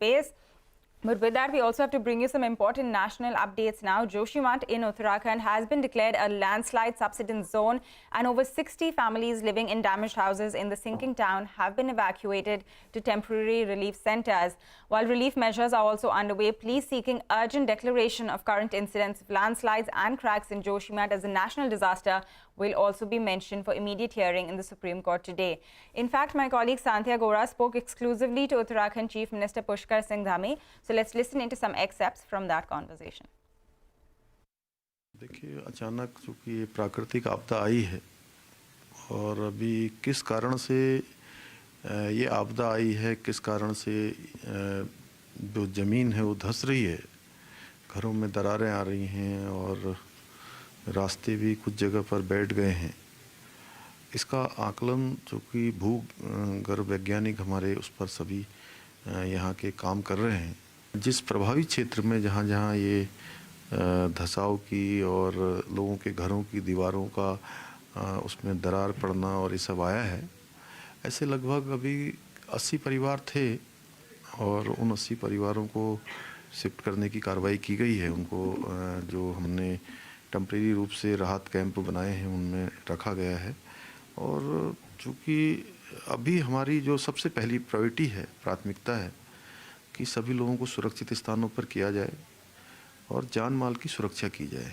space. But with that, we also have to bring you some important national updates now. Joshimath in Uttarakhand has been declared a landslide subsidence zone, and over 60 families living in damaged houses in the sinking town have been evacuated to temporary relief centers. While relief measures are also underway, police seeking urgent declaration of current incidents of landslides and cracks in Joshimath as a national disaster will also be mentioned for immediate hearing in the Supreme Court today. In fact, my colleague Sandhya Gora spoke exclusively to Uttarakhand Chief Minister Pushkar Singh Dhami. So let's listen into some excerpts from that conversation. देखिए, अचानक चूँकि ये प्राकृतिक आपदा आई है और अभी किस कारण से ये आपदा आई है, किस कारण से जो ज़मीन है वो धंस रही है, घरों में दरारें आ रही हैं और रास्ते भी कुछ जगह पर बैठ गए हैं। इसका आकलन चूँकि भूगर्भ वैज्ञानिक हमारे उस पर सभी यहाँ के काम कर रहे हैं। जिस प्रभावित क्षेत्र में जहाँ जहाँ ये धंसाव की और लोगों के घरों की दीवारों का उसमें दरार पड़ना और ये सब आया है, ऐसे लगभग अभी 80 परिवार थे और उन 80 परिवारों को शिफ्ट करने की कार्रवाई की गई है। उनको जो हमने टेम्परेरी रूप से राहत कैंप बनाए हैं उनमें रखा गया है। और चूँकि अभी हमारी जो सबसे पहली प्रायोरिटी है, प्राथमिकता है कि सभी लोगों को सुरक्षित स्थानों पर किया जाए और जान माल की सुरक्षा की जाए।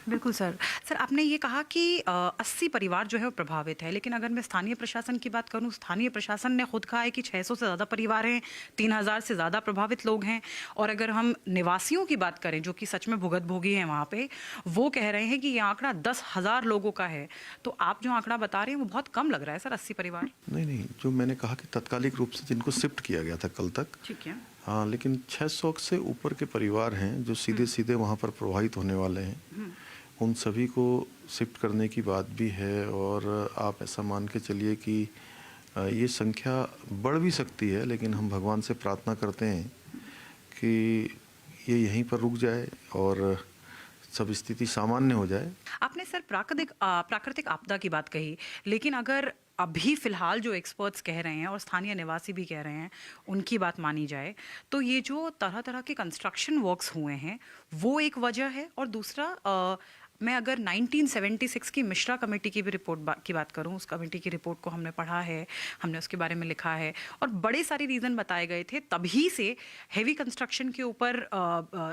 बिल्कुल सर। आपने ये कहा कि 80 परिवार जो है वो प्रभावित है, लेकिन अगर मैं स्थानीय प्रशासन की बात करूं, स्थानीय प्रशासन ने खुद कहा है कि 600 से ज़्यादा परिवार हैं, 3000 से ज़्यादा प्रभावित लोग हैं। और अगर हम निवासियों की बात करें जो कि सच में भुगतभोगी हैं वहाँ पे, वो कह रहे हैं कि ये आंकड़ा 10,000 लोगों का है। तो आप जो आंकड़ा बता रहे हैं वो बहुत कम लग रहा है सर, 80 परिवार। नहीं, जो मैंने कहा कि तत्कालिक रूप से जिनको शिफ्ट किया गया था कल तक, ठीक है। हाँ, लेकिन 600 से ऊपर के परिवार हैं जो सीधे सीधे वहाँ पर प्रभावित होने वाले हैं। उन सभी को शिफ्ट करने की बात भी है और आप ऐसा मान के चलिए कि ये संख्या बढ़ भी सकती है, लेकिन हम भगवान से प्रार्थना करते हैं कि ये यहीं पर रुक जाए और सब स्थिति सामान्य हो जाए। आपने सर प्राकृतिक आपदा की बात कही, लेकिन अगर अभी फ़िलहाल जो एक्सपर्ट्स कह रहे हैं और स्थानीय निवासी भी कह रहे हैं, उनकी बात मानी जाए तो ये जो तरह तरह के कंस्ट्रक्शन वर्क्स हुए हैं वो एक वजह है। और दूसरा मैं अगर 1976 की मिश्रा कमेटी की भी रिपोर्ट की बात करूं, उस कमेटी की रिपोर्ट को हमने पढ़ा है, हमने उसके बारे में लिखा है और बड़े सारे रीज़न बताए गए थे। तभी से हैवी कंस्ट्रक्शन के ऊपर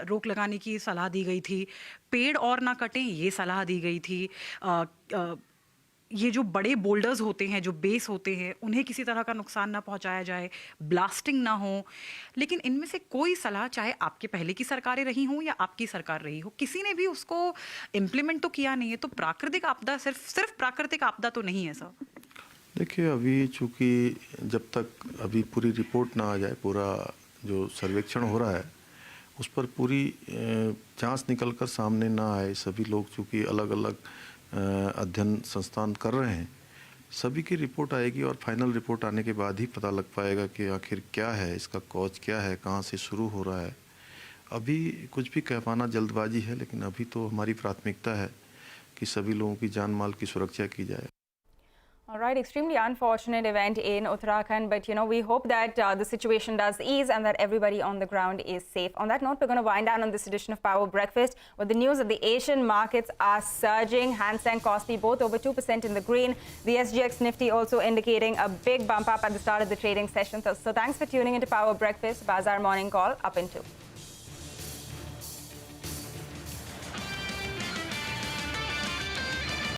रोक लगाने की सलाह दी गई थी, पेड़ और ना कटें ये सलाह दी गई थी। ये जो बड़े बोल्डर्स होते हैं, जो बेस होते हैं, उन्हें किसी तरह का नुकसान ना पहुंचाया जाए, ब्लास्टिंग ना हो। लेकिन इनमें से कोई सलाह, चाहे आपके पहले की सरकारें रही हों या आपकी सरकार रही हो, किसी ने भी उसको इम्प्लीमेंट तो किया नहीं है। तो प्राकृतिक आपदा सिर्फ प्राकृतिक आपदा तो नहीं है सर। देखिए, अभी चूँकि जब तक अभी पूरी रिपोर्ट ना आ जाए, पूरा जो सर्वेक्षण हो रहा है उस पर पूरी जांच निकल कर सामने ना आए, सभी लोग चूँकि अलग अलग अध्ययन संस्थान कर रहे हैं, सभी की रिपोर्ट आएगी और फाइनल रिपोर्ट आने के बाद ही पता लग पाएगा कि आखिर क्या है, इसका कॉज क्या है, कहाँ से शुरू हो रहा है। अभी कुछ भी कह पाना जल्दबाजी है, लेकिन अभी तो हमारी प्राथमिकता है कि सभी लोगों की जान माल की सुरक्षा की जाए। All right, extremely unfortunate event in Uttarakhand, but we hope that the situation does ease and that everybody on the ground is safe. On that note, we're going to wind down on this edition of Power Breakfast with the news that the Asian markets are surging. Hang Seng Kospi both over 2% in the green. The SGX Nifty also indicating a big bump up at the start of the trading session. So thanks for tuning into Power Breakfast. Bazaar Morning Call up in 2.